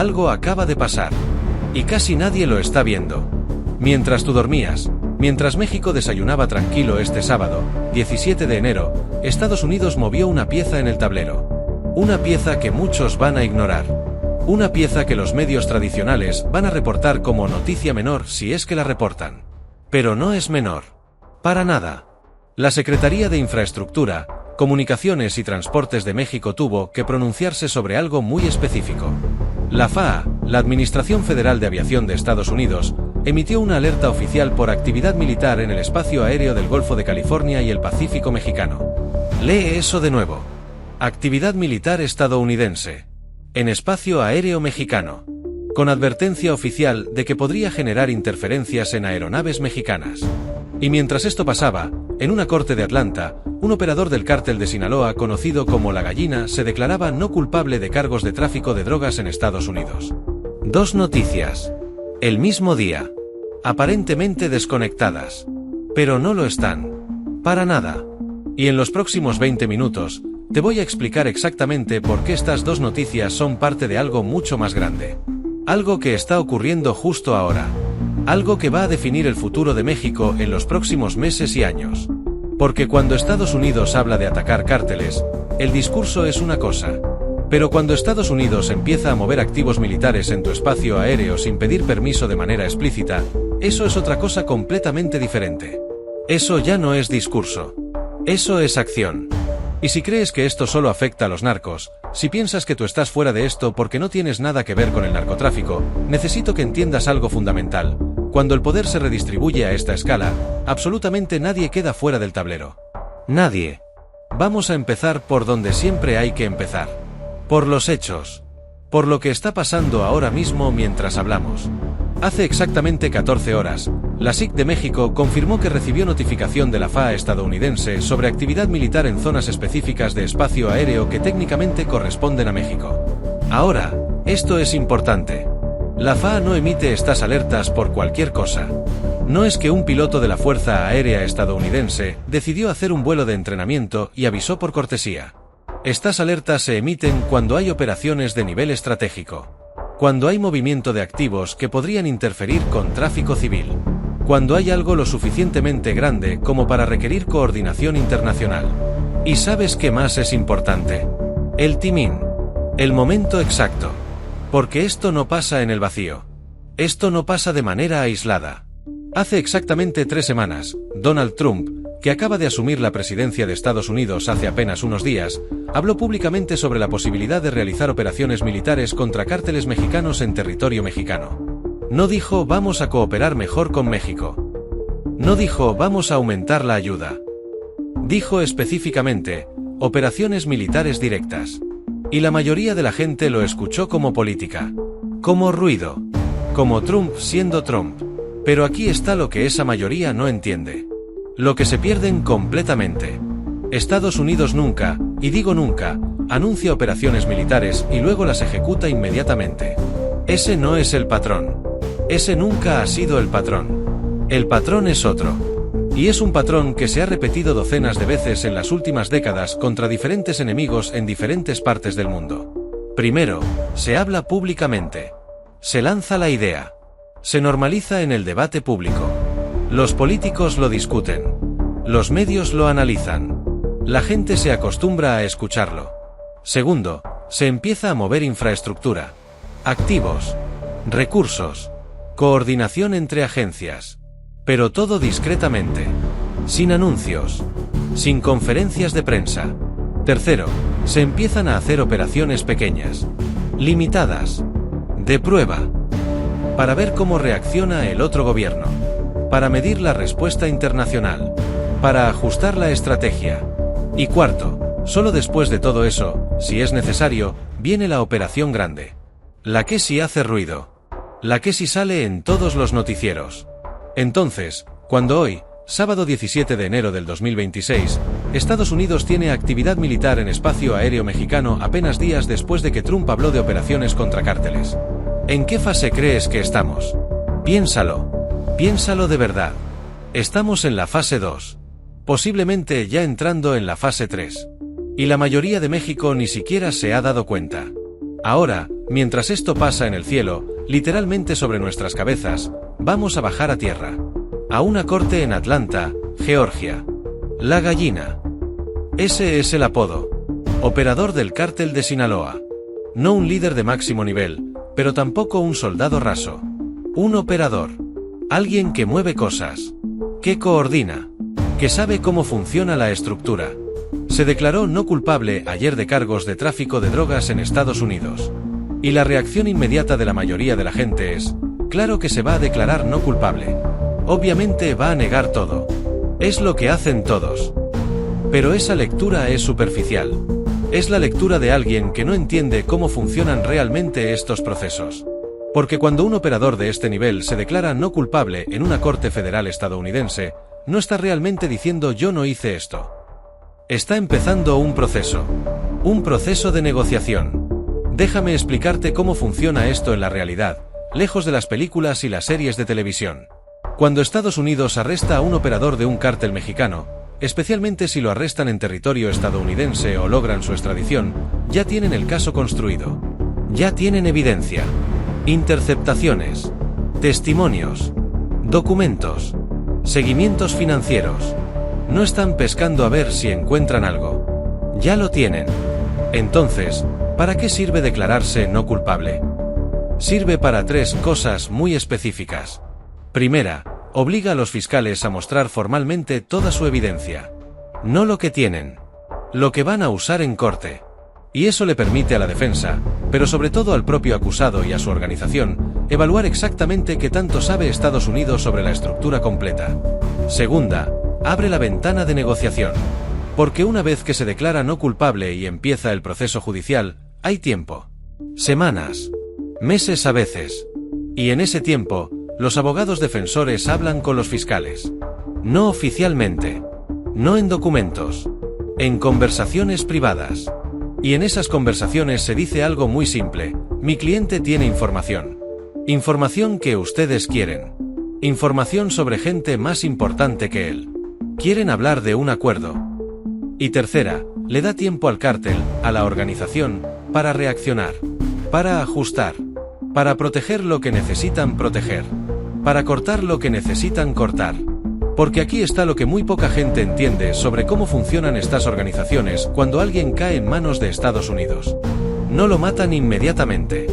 Algo acaba de pasar. Y casi nadie lo está viendo. Mientras tú dormías, mientras México desayunaba tranquilo este sábado, 17 de enero, Estados Unidos movió una pieza en el tablero. Una pieza que muchos van a ignorar. Una pieza que los medios tradicionales van a reportar como noticia menor si es que la reportan. Pero no es menor. Para nada. La Secretaría de Infraestructura, Comunicaciones y Transportes de México tuvo que pronunciarse sobre algo muy específico. La FAA, la Administración Federal de Aviación de Estados Unidos, emitió una alerta oficial por actividad militar en el espacio aéreo del Golfo de California y el Pacífico mexicano. Lee eso de nuevo. Actividad militar estadounidense. En espacio aéreo mexicano. Con advertencia oficial de que podría generar interferencias en aeronaves mexicanas. Y mientras esto pasaba, en una corte de Atlanta, un operador del cártel de Sinaloa conocido como La Gallina se declaraba no culpable de cargos de tráfico de drogas en Estados Unidos. Dos noticias. El mismo día. Aparentemente desconectadas. Pero no lo están. Para nada. Y en los próximos 20 minutos, te voy a explicar exactamente por qué estas dos noticias son parte de algo mucho más grande. Algo que está ocurriendo justo ahora. Algo que va a definir el futuro de México en los próximos meses y años. Porque cuando Estados Unidos habla de atacar cárteles, el discurso es una cosa. Pero cuando Estados Unidos empieza a mover activos militares en tu espacio aéreo sin pedir permiso de manera explícita, eso es otra cosa completamente diferente. Eso ya no es discurso. Eso es acción. Y si crees que esto solo afecta a los narcos, si piensas que tú estás fuera de esto porque no tienes nada que ver con el narcotráfico, necesito que entiendas algo fundamental. Cuando el poder se redistribuye a esta escala, absolutamente nadie queda fuera del tablero. Nadie. Vamos a empezar por donde siempre hay que empezar. Por los hechos. Por lo que está pasando ahora mismo mientras hablamos. Hace exactamente 14 horas, la SIC de México confirmó que recibió notificación de la FAA estadounidense sobre actividad militar en zonas específicas de espacio aéreo que técnicamente corresponden a México. Ahora, esto es importante. La FAA no emite estas alertas por cualquier cosa. No es que un piloto de la Fuerza Aérea estadounidense decidió hacer un vuelo de entrenamiento y avisó por cortesía. Estas alertas se emiten cuando hay operaciones de nivel estratégico. Cuando hay movimiento de activos que podrían interferir con tráfico civil. Cuando hay algo lo suficientemente grande como para requerir coordinación internacional. ¿Y sabes qué más es importante? El timing. El momento exacto. Porque esto no pasa en el vacío. Esto no pasa de manera aislada. Hace exactamente 3 semanas, Donald Trump, que acaba de asumir la presidencia de Estados Unidos hace apenas unos días, habló públicamente sobre la posibilidad de realizar operaciones militares contra cárteles mexicanos en territorio mexicano. No dijo vamos a cooperar mejor con México. No dijo vamos a aumentar la ayuda. Dijo específicamente, operaciones militares directas. Y la mayoría de la gente lo escuchó como política. Como ruido. Como Trump siendo Trump. Pero aquí está lo que esa mayoría no entiende. Lo que se pierden completamente. Estados Unidos nunca, y digo nunca, anuncia operaciones militares y luego las ejecuta inmediatamente. Ese no es el patrón. Ese nunca ha sido el patrón. El patrón es otro. Y es un patrón que se ha repetido docenas de veces en las últimas décadas contra diferentes enemigos en diferentes partes del mundo. Primero, se habla públicamente. Se lanza la idea. Se normaliza en el debate público. Los políticos lo discuten. Los medios lo analizan. La gente se acostumbra a escucharlo. Segundo, se empieza a mover infraestructura. Activos. Recursos. Coordinación entre agencias. Pero todo discretamente. Sin anuncios. Sin conferencias de prensa. Tercero, se empiezan a hacer operaciones pequeñas. Limitadas. De prueba. Para ver cómo reacciona el otro gobierno. Para medir la respuesta internacional. Para ajustar la estrategia. Y cuarto, solo después de todo eso, si es necesario, viene la operación grande. La que sí hace ruido. La que sí sale en todos los noticieros. Entonces, cuando hoy, sábado 17 de enero del 2026, Estados Unidos tiene actividad militar en espacio aéreo mexicano apenas días después de que Trump habló de operaciones contra cárteles. ¿En qué fase crees que estamos? Piénsalo. Piénsalo de verdad. Estamos en la fase 2. Posiblemente ya entrando en la fase 3. Y la mayoría de México ni siquiera se ha dado cuenta. Ahora, Mientras esto pasa en el cielo, literalmente sobre nuestras cabezas, vamos a bajar a tierra. A una corte en Atlanta, Georgia. La gallina. Ese es el apodo. Operador del cártel de Sinaloa. No un líder de máximo nivel, pero tampoco un soldado raso. Un operador. Alguien que mueve cosas. Que coordina. Que sabe cómo funciona la estructura. Se declaró no culpable ayer de cargos de tráfico de drogas en Estados Unidos. Y la reacción inmediata de la mayoría de la gente es, claro que se va a declarar no culpable. Obviamente va a negar todo. Es lo que hacen todos. Pero esa lectura es superficial. Es la lectura de alguien que no entiende cómo funcionan realmente estos procesos. Porque cuando un operador de este nivel se declara no culpable en una corte federal estadounidense, no está realmente diciendo yo no hice esto. Está empezando un proceso de negociación. Déjame explicarte cómo funciona esto en la realidad, lejos de las películas y las series de televisión. Cuando Estados Unidos arresta a un operador de un cártel mexicano, especialmente si lo arrestan en territorio estadounidense o logran su extradición, ya tienen el caso construido. Ya tienen evidencia. Interceptaciones. Testimonios. Documentos. Seguimientos financieros. No están pescando a ver si encuentran algo. Ya lo tienen. Entonces, ¿para qué sirve declararse no culpable? Sirve para tres cosas muy específicas. Primera, obliga a los fiscales a mostrar formalmente toda su evidencia. No lo que tienen. Lo que van a usar en corte. Y eso le permite a la defensa, pero sobre todo al propio acusado y a su organización, evaluar exactamente qué tanto sabe Estados Unidos sobre la estructura completa. Segunda, abre la ventana de negociación. Porque una vez que se declara no culpable y empieza el proceso judicial, hay tiempo. Semanas. Meses a veces. Y en ese tiempo, los abogados defensores hablan con los fiscales. No oficialmente. No en documentos. En conversaciones privadas. Y en esas conversaciones se dice algo muy simple: mi cliente tiene información. Información que ustedes quieren. Información sobre gente más importante que él. Quieren hablar de un acuerdo. Y tercera, le da tiempo al cártel, a la organización, para reaccionar. Para ajustar. Para proteger lo que necesitan proteger. Para cortar lo que necesitan cortar. Porque aquí está lo que muy poca gente entiende sobre cómo funcionan estas organizaciones cuando alguien cae en manos de Estados Unidos. No lo matan inmediatamente.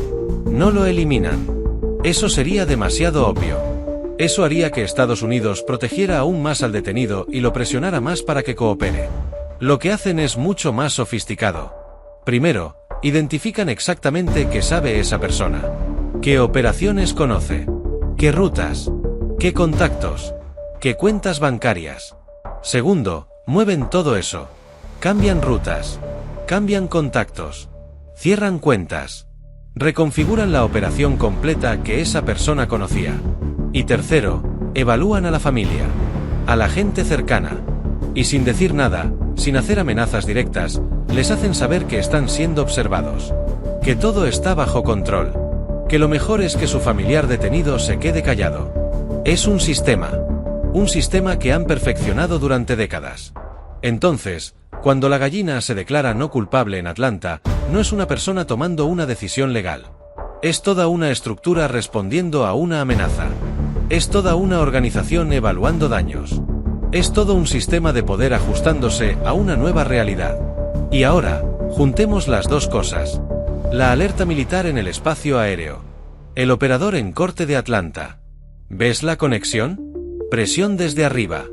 No lo eliminan. Eso sería demasiado obvio. Eso haría que Estados Unidos protegiera aún más al detenido y lo presionara más para que coopere. Lo que hacen es mucho más sofisticado. Primero, identifican exactamente qué sabe esa persona. ¿Qué operaciones conoce? ¿Qué rutas? ¿Qué contactos? ¿Qué cuentas bancarias? Segundo, mueven todo eso. Cambian rutas. Cambian contactos. Cierran cuentas. Reconfiguran la operación completa que esa persona conocía. Y tercero, evalúan a la familia. A la gente cercana. Y sin decir nada, sin hacer amenazas directas, les hacen saber que están siendo observados. Que todo está bajo control. Que lo mejor es que su familiar detenido se quede callado. Es un sistema que han perfeccionado durante décadas. Entonces, cuando la gallina se declara no culpable en Atlanta, no es una persona tomando una decisión legal. Es toda una estructura respondiendo a una amenaza. Es toda una organización evaluando daños. Es todo un sistema de poder ajustándose a una nueva realidad. Y ahora, juntemos las dos cosas. La alerta militar en el espacio aéreo. El operador en corte de Atlanta. ¿Ves la conexión? Presión desde arriba.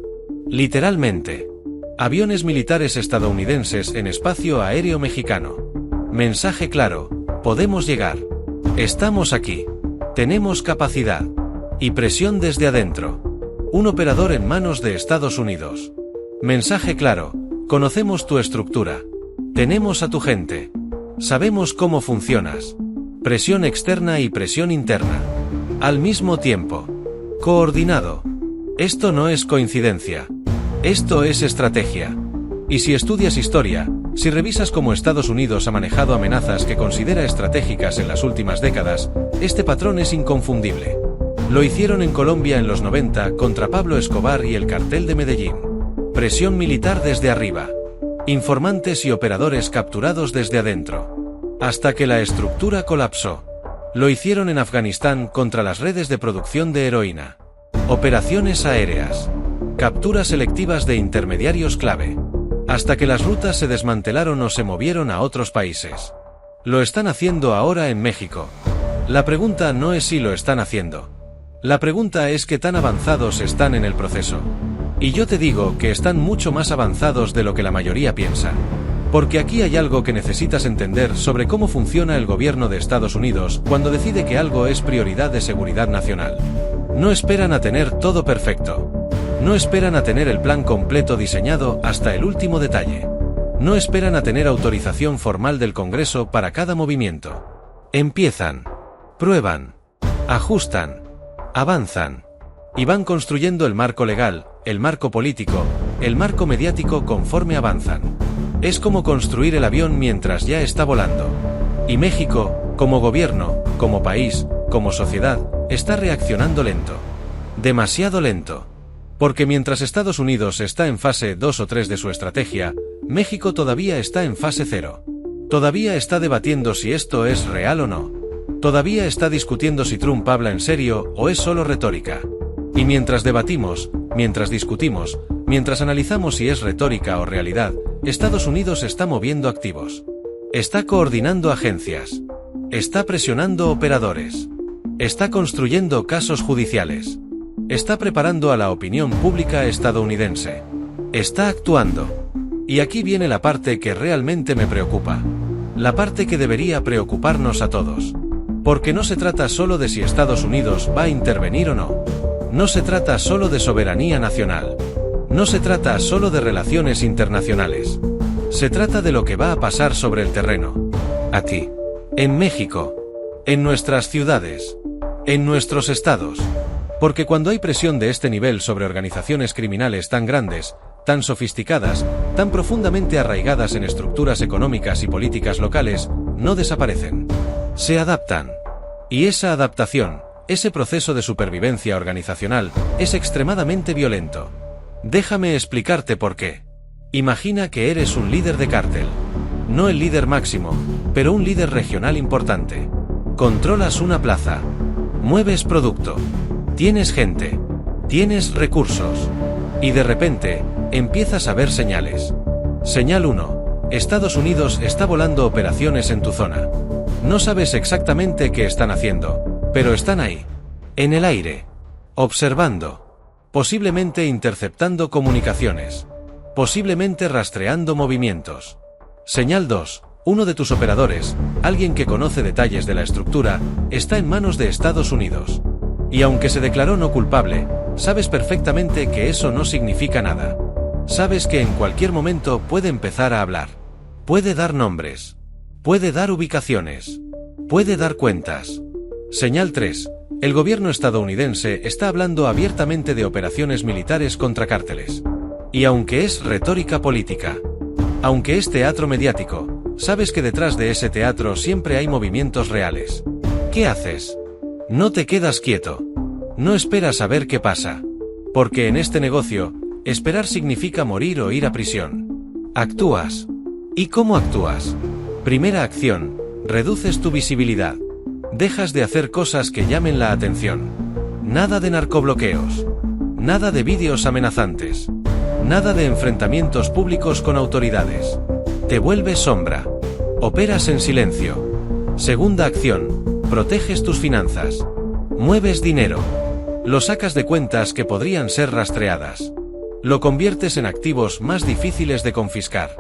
Literalmente. Aviones militares estadounidenses en espacio aéreo mexicano. Mensaje claro: podemos llegar. Estamos aquí. Tenemos capacidad. Y presión desde adentro. Un operador en manos de Estados Unidos. Mensaje claro: conocemos tu estructura. Tenemos a tu gente. Sabemos cómo funcionas. Presión externa y presión interna. Al mismo tiempo. Coordinado. Esto no es coincidencia. Esto es estrategia. Y si estudias historia, si revisas cómo Estados Unidos ha manejado amenazas que considera estratégicas en las últimas décadas, este patrón es inconfundible. Lo hicieron en Colombia en los 90 contra Pablo Escobar y el cartel de Medellín. Presión militar desde arriba. Informantes y operadores capturados desde adentro. hasta que la estructura colapsó. Lo hicieron en Afganistán contra las redes de producción de heroína. Operaciones aéreas. Capturas selectivas de intermediarios clave. Hasta que las rutas se desmantelaron o se movieron a otros países. Lo están haciendo ahora en México. La pregunta no es si lo están haciendo. La pregunta es qué tan avanzados están en el proceso. Y yo te digo que están mucho más avanzados de lo que la mayoría piensa. Porque aquí hay algo que necesitas entender sobre cómo funciona el gobierno de Estados Unidos cuando decide que algo es prioridad de seguridad nacional. No esperan a tener todo perfecto. No esperan a tener el plan completo diseñado hasta el último detalle. No esperan a tener autorización formal del Congreso para cada movimiento. Empiezan, prueban, ajustan, avanzan, y van construyendo el marco legal, el marco político, el marco mediático conforme avanzan. Es como construir el avión mientras ya está volando. Y México, como gobierno, como país, como sociedad, está reaccionando lento. Demasiado lento. Porque mientras Estados Unidos está en fase 2 o 3 de su estrategia, México todavía está en fase 0. Todavía está debatiendo si esto es real o no. Todavía está discutiendo si Trump habla en serio o es solo retórica. Y mientras debatimos, mientras discutimos, mientras analizamos si es retórica o realidad, Estados Unidos está moviendo activos. Está coordinando agencias. Está presionando operadores. Está construyendo casos judiciales. Está preparando a la opinión pública estadounidense. Está actuando. Y aquí viene la parte que realmente me preocupa. La parte que debería preocuparnos a todos. Porque no se trata solo de si Estados Unidos va a intervenir o no. No se trata solo de soberanía nacional. No se trata solo de relaciones internacionales. Se trata de lo que va a pasar sobre el terreno. Aquí. En México. En nuestras ciudades. En nuestros estados. Porque cuando hay presión de este nivel sobre organizaciones criminales tan grandes, tan sofisticadas, tan profundamente arraigadas en estructuras económicas y políticas locales, no desaparecen. Se adaptan. Y esa adaptación, ese proceso de supervivencia organizacional, es extremadamente violento. Déjame explicarte por qué. Imagina que eres un líder de cártel. No el líder máximo, pero un líder regional importante. Controlas una plaza. Mueves producto. Tienes gente. Tienes recursos. Y de repente, empiezas a ver señales. Señal 1. Estados Unidos está volando operaciones en tu zona. No sabes exactamente qué están haciendo, pero están ahí. En el aire. Observando. Posiblemente interceptando comunicaciones. Posiblemente rastreando movimientos. Señal 2. Uno de tus operadores, alguien que conoce detalles de la estructura, está en manos de Estados Unidos. Y aunque se declaró no culpable, sabes perfectamente que eso no significa nada. Sabes que en cualquier momento puede empezar a hablar. Puede dar nombres. Puede dar ubicaciones. Puede dar cuentas. Señal 3. El gobierno estadounidense está hablando abiertamente de operaciones militares contra cárteles. Y aunque es retórica política, aunque es teatro mediático, sabes que detrás de ese teatro siempre hay movimientos reales. ¿Qué haces? No te quedas quieto. No esperas a ver qué pasa. Porque en este negocio, esperar significa morir o ir a prisión. Actúas. ¿Y cómo actúas? Primera acción, reduces tu visibilidad. Dejas de hacer cosas que llamen la atención. Nada de narcobloqueos. Nada de vídeos amenazantes. Nada de enfrentamientos públicos con autoridades. Te vuelves sombra. Operas en silencio. Segunda acción, proteges tus finanzas. Mueves dinero. Lo sacas de cuentas que podrían ser rastreadas. Lo conviertes en activos más difíciles de confiscar.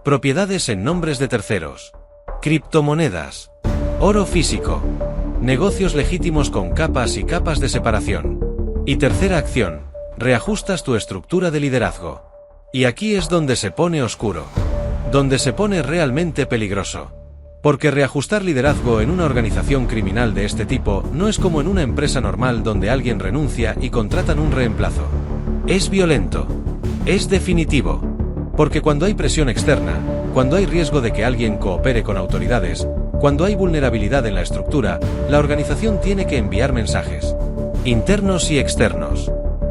Propiedades en nombres de terceros. Criptomonedas. Oro físico. Negocios legítimos con capas y capas de separación. Y tercera acción, reajustas tu estructura de liderazgo. Y aquí es donde se pone oscuro. Donde se pone realmente peligroso. Porque reajustar liderazgo en una organización criminal de este tipo no es como en una empresa normal donde alguien renuncia y contratan un reemplazo. Es violento. Es definitivo. Porque cuando hay presión externa, cuando hay riesgo de que alguien coopere con autoridades, cuando hay vulnerabilidad en la estructura, la organización tiene que enviar mensajes. Internos y externos.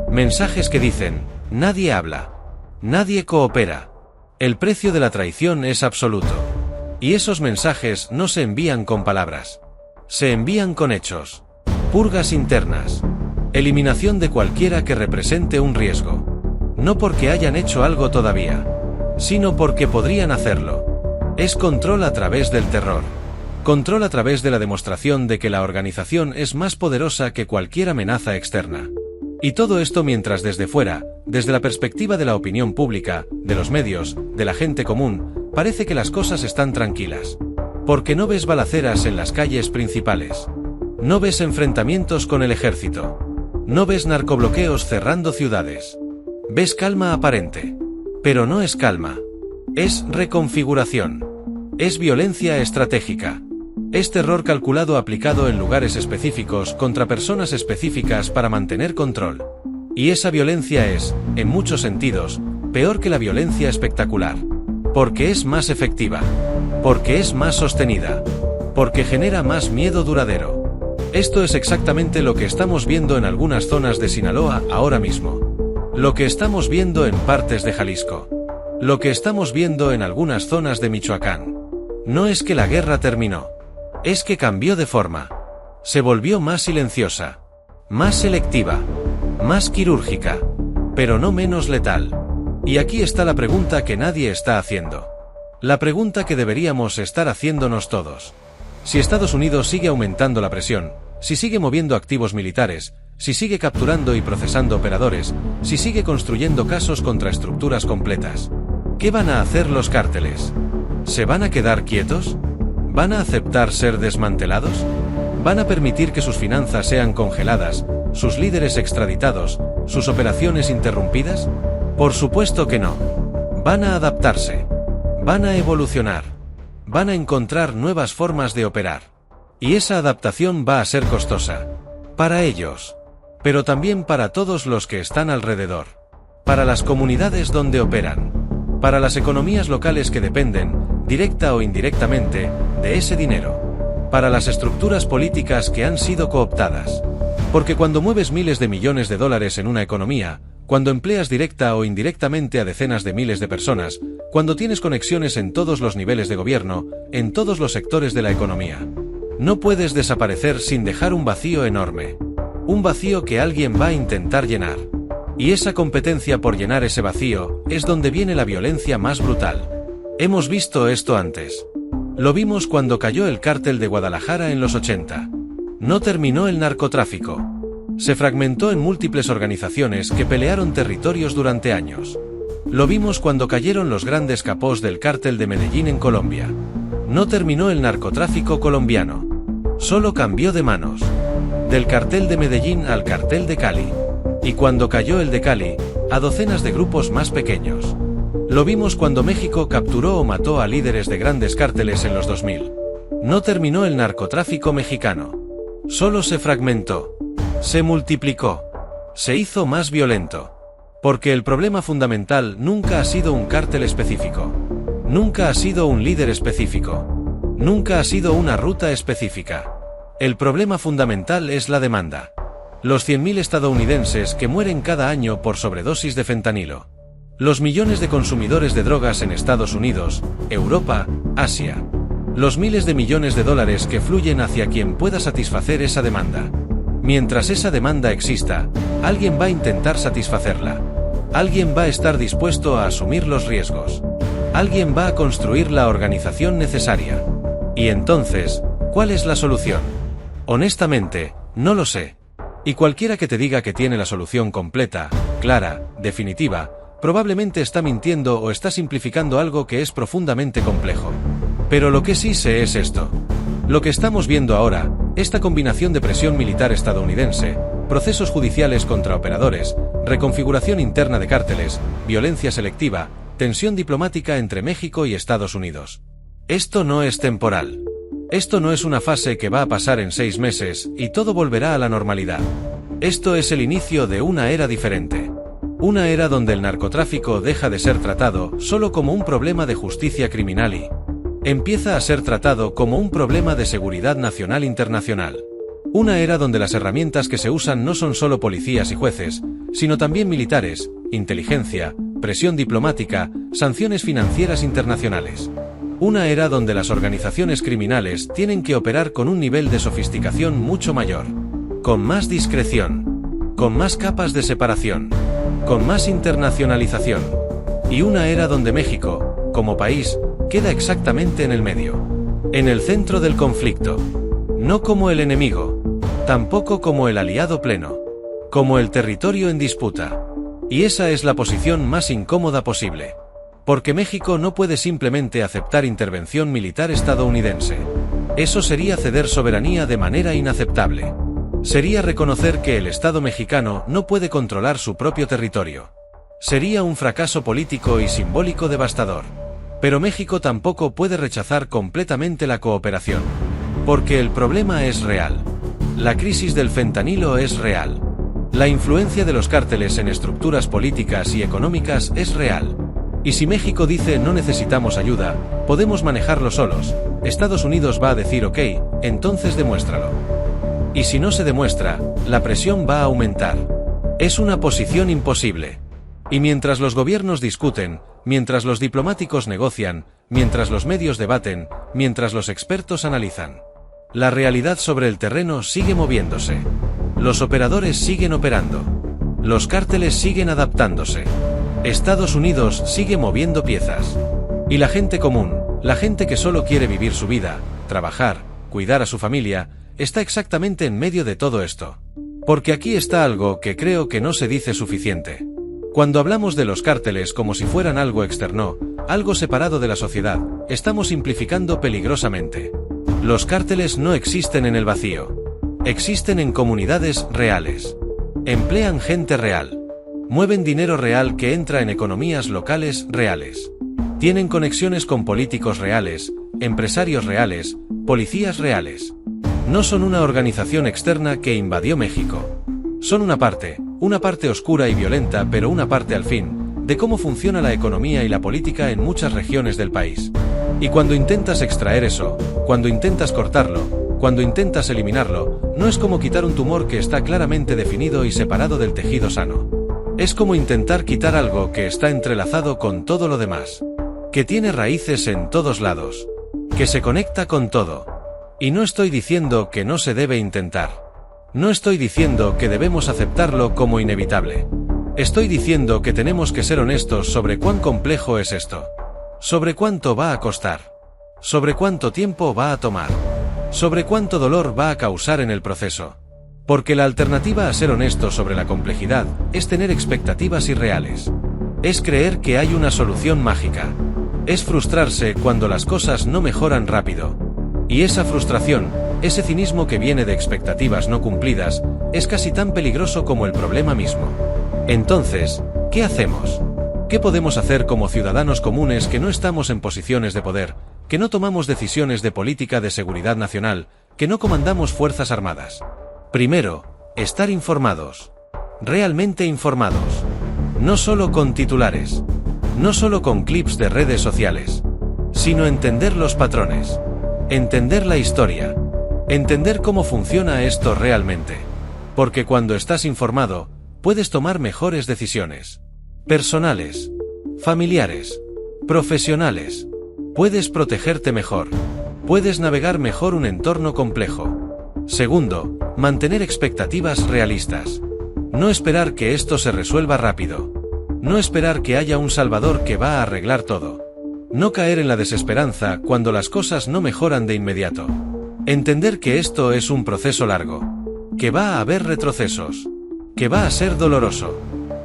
Mensajes que dicen, nadie habla. Nadie coopera. El precio de la traición es absoluto. Y esos mensajes no se envían con palabras. Se envían con hechos. Purgas internas. Eliminación de cualquiera que represente un riesgo. No porque hayan hecho algo todavía, sino porque podrían hacerlo. Es control a través del terror. Control a través de la demostración de que la organización es más poderosa que cualquier amenaza externa. Y todo esto mientras desde fuera, desde la perspectiva de la opinión pública, de los medios, de la gente común, parece que las cosas están tranquilas. Porque no ves balaceras en las calles principales. No ves enfrentamientos con el ejército. No ves narcobloqueos cerrando ciudades. Ves calma aparente. Pero no es calma. Es reconfiguración. Es violencia estratégica. Es terror calculado aplicado en lugares específicos contra personas específicas para mantener control. Y esa violencia es, en muchos sentidos, peor que la violencia espectacular. Porque es más efectiva. Porque es más sostenida. Porque genera más miedo duradero. Esto es exactamente lo que estamos viendo en algunas zonas de Sinaloa ahora mismo. Lo que estamos viendo en partes de Jalisco. Lo que estamos viendo en algunas zonas de Michoacán. No es que la guerra terminó. Es que cambió de forma. Se volvió más silenciosa. Más selectiva. Más quirúrgica. Pero no menos letal. Y aquí está la pregunta que nadie está haciendo. La pregunta que deberíamos estar haciéndonos todos. Si Estados Unidos sigue aumentando la presión, si sigue moviendo activos militares, si sigue capturando y procesando operadores, si sigue construyendo casos contra estructuras completas, ¿qué van a hacer los cárteles? ¿Se van a quedar quietos? ¿Van a aceptar ser desmantelados? ¿Van a permitir que sus finanzas sean congeladas, sus líderes extraditados, sus operaciones interrumpidas? Por supuesto que no. Van a adaptarse. Van a evolucionar. Van a encontrar nuevas formas de operar. Y esa adaptación va a ser costosa. Para ellos. Pero también para todos los que están alrededor. Para las comunidades donde operan. Para las economías locales que dependen, directa o indirectamente, de ese dinero. Para las estructuras políticas que han sido cooptadas. Porque cuando mueves miles de millones de dólares en una economía, cuando empleas directa o indirectamente a decenas de miles de personas, cuando tienes conexiones en todos los niveles de gobierno, en todos los sectores de la economía, no puedes desaparecer sin dejar un vacío enorme. Un vacío que alguien va a intentar llenar. Y esa competencia por llenar ese vacío es donde viene la violencia más brutal. Hemos visto esto antes. Lo vimos cuando cayó el cártel de Guadalajara en los 80. No terminó el narcotráfico. Se fragmentó en múltiples organizaciones que pelearon territorios durante años. Lo vimos cuando cayeron los grandes capós del cártel de Medellín en Colombia. No terminó el narcotráfico colombiano. Solo cambió de manos. Del cartel de Medellín al cartel de Cali. Y cuando cayó el de Cali, a docenas de grupos más pequeños. Lo vimos cuando México capturó o mató a líderes de grandes cárteles en los 2000. No terminó el narcotráfico mexicano. Solo se fragmentó. Se multiplicó. Se hizo más violento. Porque el problema fundamental nunca ha sido un cártel específico. Nunca ha sido un líder específico. Nunca ha sido una ruta específica. El problema fundamental es la demanda. Los 100.000 estadounidenses que mueren cada año por sobredosis de fentanilo. Los millones de consumidores de drogas en Estados Unidos, Europa, Asia. Los miles de millones de dólares que fluyen hacia quien pueda satisfacer esa demanda. Mientras esa demanda exista, alguien va a intentar satisfacerla. Alguien va a estar dispuesto a asumir los riesgos. Alguien va a construir la organización necesaria. Y entonces, ¿cuál es la solución? Honestamente, no lo sé. Y cualquiera que te diga que tiene la solución completa, clara, definitiva, probablemente está mintiendo o está simplificando algo que es profundamente complejo. Pero lo que sí sé es esto. Lo que estamos viendo ahora, esta combinación de presión militar estadounidense, procesos judiciales contra operadores, reconfiguración interna de cárteles, violencia selectiva, tensión diplomática entre México y Estados Unidos. Esto no es temporal. Esto no es una fase que va a pasar en 6 meses y todo volverá a la normalidad. Esto es el inicio de una era diferente. Una era donde el narcotráfico deja de ser tratado solo como un problema de justicia criminal y empieza a ser tratado como un problema de seguridad nacional internacional. Una era donde las herramientas que se usan no son solo policías y jueces, sino también militares, inteligencia, presión diplomática, sanciones financieras internacionales. Una era donde las organizaciones criminales tienen que operar con un nivel de sofisticación mucho mayor, con más discreción, con más capas de separación, con más internacionalización. Y una era donde México, como país, queda exactamente en el medio, en el centro del conflicto. No como el enemigo, tampoco como el aliado pleno, como el territorio en disputa. Y esa es la posición más incómoda posible. Porque México no puede simplemente aceptar intervención militar estadounidense. Eso sería ceder soberanía de manera inaceptable. Sería reconocer que el Estado mexicano no puede controlar su propio territorio. Sería un fracaso político y simbólico devastador. Pero México tampoco puede rechazar completamente la cooperación. Porque el problema es real. La crisis del fentanilo es real. La influencia de los cárteles en estructuras políticas y económicas es real. Y si México dice no necesitamos ayuda, podemos manejarlo solos, Estados Unidos va a decir ok, entonces demuéstralo. Y si no se demuestra, la presión va a aumentar. Es una posición imposible. Y mientras los gobiernos discuten, mientras los diplomáticos negocian, mientras los medios debaten, mientras los expertos analizan, la realidad sobre el terreno sigue moviéndose. Los operadores siguen operando. Los cárteles siguen adaptándose. Estados Unidos sigue moviendo piezas. Y la gente común, la gente que solo quiere vivir su vida, trabajar, cuidar a su familia, está exactamente en medio de todo esto. Porque aquí está algo que creo que no se dice suficiente. Cuando hablamos de los cárteles como si fueran algo externo, algo separado de la sociedad, estamos simplificando peligrosamente. Los cárteles no existen en el vacío. Existen en comunidades reales. Emplean gente real. Mueven dinero real que entra en economías locales reales. Tienen conexiones con políticos reales, empresarios reales, policías reales. No son una organización externa que invadió México. Son una parte oscura y violenta, pero una parte al fin, de cómo funciona la economía y la política en muchas regiones del país. Y cuando intentas extraer eso, cuando intentas cortarlo, cuando intentas eliminarlo, no es como quitar un tumor que está claramente definido y separado del tejido sano. Es como intentar quitar algo que está entrelazado con todo lo demás. Que tiene raíces en todos lados. Que se conecta con todo. Y no estoy diciendo que no se debe intentar. No estoy diciendo que debemos aceptarlo como inevitable. Estoy diciendo que tenemos que ser honestos sobre cuán complejo es esto. Sobre cuánto va a costar. Sobre cuánto tiempo va a tomar. Sobre cuánto dolor va a causar en el proceso. Porque la alternativa a ser honesto sobre la complejidad es tener expectativas irreales. Es creer que hay una solución mágica. Es frustrarse cuando las cosas no mejoran rápido. Y esa frustración, ese cinismo que viene de expectativas no cumplidas, es casi tan peligroso como el problema mismo. Entonces, ¿qué hacemos? ¿Qué podemos hacer como ciudadanos comunes que no estamos en posiciones de poder, que no tomamos decisiones de política de seguridad nacional, que no comandamos fuerzas armadas? Primero, estar informados. Realmente informados. No solo con titulares. No solo con clips de redes sociales. Sino entender los patrones. Entender la historia. Entender cómo funciona esto realmente. Porque cuando estás informado, puedes tomar mejores decisiones. Personales. Familiares. Profesionales. Puedes protegerte mejor. Puedes navegar mejor un entorno complejo. Segundo, mantener expectativas realistas. No esperar que esto se resuelva rápido. No esperar que haya un salvador que va a arreglar todo. No caer en la desesperanza cuando las cosas no mejoran de inmediato. Entender que esto es un proceso largo. Que va a haber retrocesos. Que va a ser doloroso.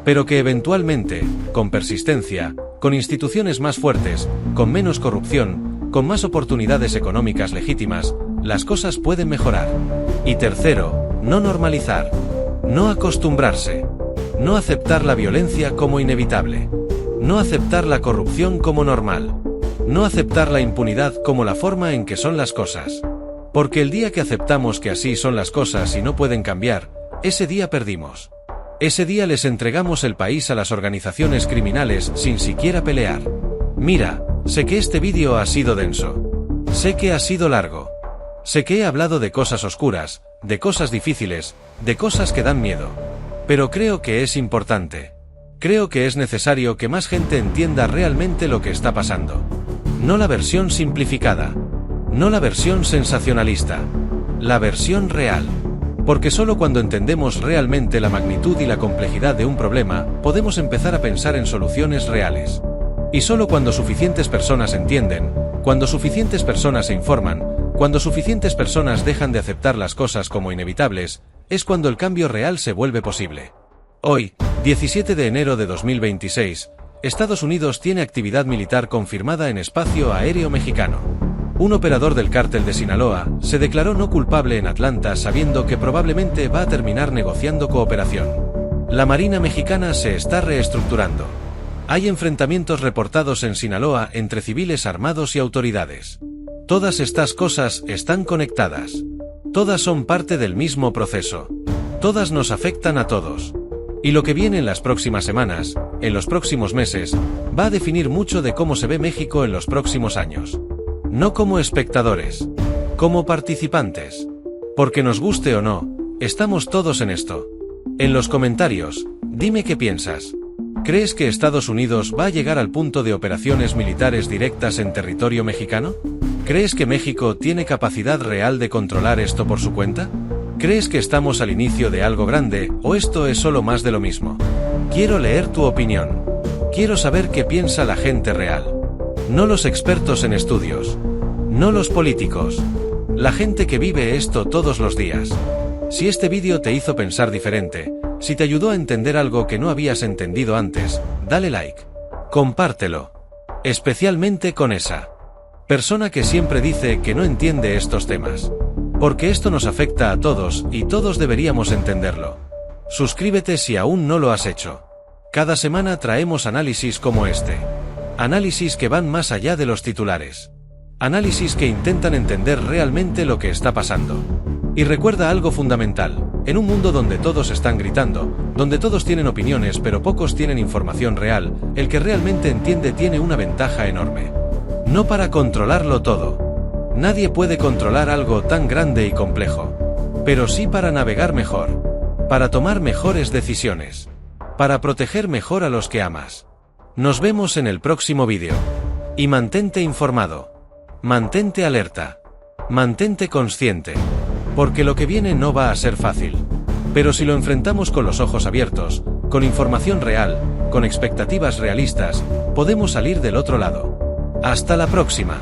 Pero que eventualmente, con persistencia, con instituciones más fuertes, con menos corrupción, con más oportunidades económicas legítimas, las cosas pueden mejorar. Y tercero, no normalizar. No acostumbrarse. No aceptar la violencia como inevitable. No aceptar la corrupción como normal. No aceptar la impunidad como la forma en que son las cosas. Porque el día que aceptamos que así son las cosas y no pueden cambiar, ese día perdimos. Ese día les entregamos el país a las organizaciones criminales sin siquiera pelear. Mira, sé que este vídeo ha sido denso. Sé que ha sido largo. Sé que he hablado de cosas oscuras, de cosas difíciles, de cosas que dan miedo. Pero creo que es importante. Creo que es necesario que más gente entienda realmente lo que está pasando. No la versión simplificada. No la versión sensacionalista. La versión real. Porque solo cuando entendemos realmente la magnitud y la complejidad de un problema, podemos empezar a pensar en soluciones reales. Y solo cuando suficientes personas entienden, cuando suficientes personas se informan, cuando suficientes personas dejan de aceptar las cosas como inevitables, es cuando el cambio real se vuelve posible. Hoy, 17 de enero de 2026, Estados Unidos tiene actividad militar confirmada en espacio aéreo mexicano. Un operador del cártel de Sinaloa se declaró no culpable en Atlanta sabiendo que probablemente va a terminar negociando cooperación. La Marina mexicana se está reestructurando. Hay enfrentamientos reportados en Sinaloa entre civiles armados y autoridades. Todas estas cosas están conectadas. Todas son parte del mismo proceso. Todas nos afectan a todos. Y lo que viene en las próximas semanas, en los próximos meses, va a definir mucho de cómo se ve México en los próximos años. No como espectadores, como participantes. Porque nos guste o no, estamos todos en esto. En los comentarios, dime qué piensas. ¿Crees que Estados Unidos va a llegar al punto de operaciones militares directas en territorio mexicano? ¿Crees que México tiene capacidad real de controlar esto por su cuenta? ¿Crees que estamos al inicio de algo grande, o esto es solo más de lo mismo? Quiero leer tu opinión. Quiero saber qué piensa la gente real. No los expertos en estudios. No los políticos. La gente que vive esto todos los días. Si este vídeo te hizo pensar diferente, si te ayudó a entender algo que no habías entendido antes, dale like. Compártelo. Especialmente con esa persona que siempre dice que no entiende estos temas. Porque esto nos afecta a todos y todos deberíamos entenderlo. Suscríbete si aún no lo has hecho. Cada semana traemos análisis como este. Análisis que van más allá de los titulares. Análisis que intentan entender realmente lo que está pasando. Y recuerda algo fundamental, en un mundo donde todos están gritando, donde todos tienen opiniones pero pocos tienen información real, el que realmente entiende tiene una ventaja enorme. No para controlarlo todo. Nadie puede controlar algo tan grande y complejo. Pero sí para navegar mejor. Para tomar mejores decisiones. Para proteger mejor a los que amas. Nos vemos en el próximo vídeo. Y mantente informado. Mantente alerta. Mantente consciente. Porque lo que viene no va a ser fácil. Pero si lo enfrentamos con los ojos abiertos, con información real, con expectativas realistas, podemos salir del otro lado. Hasta la próxima.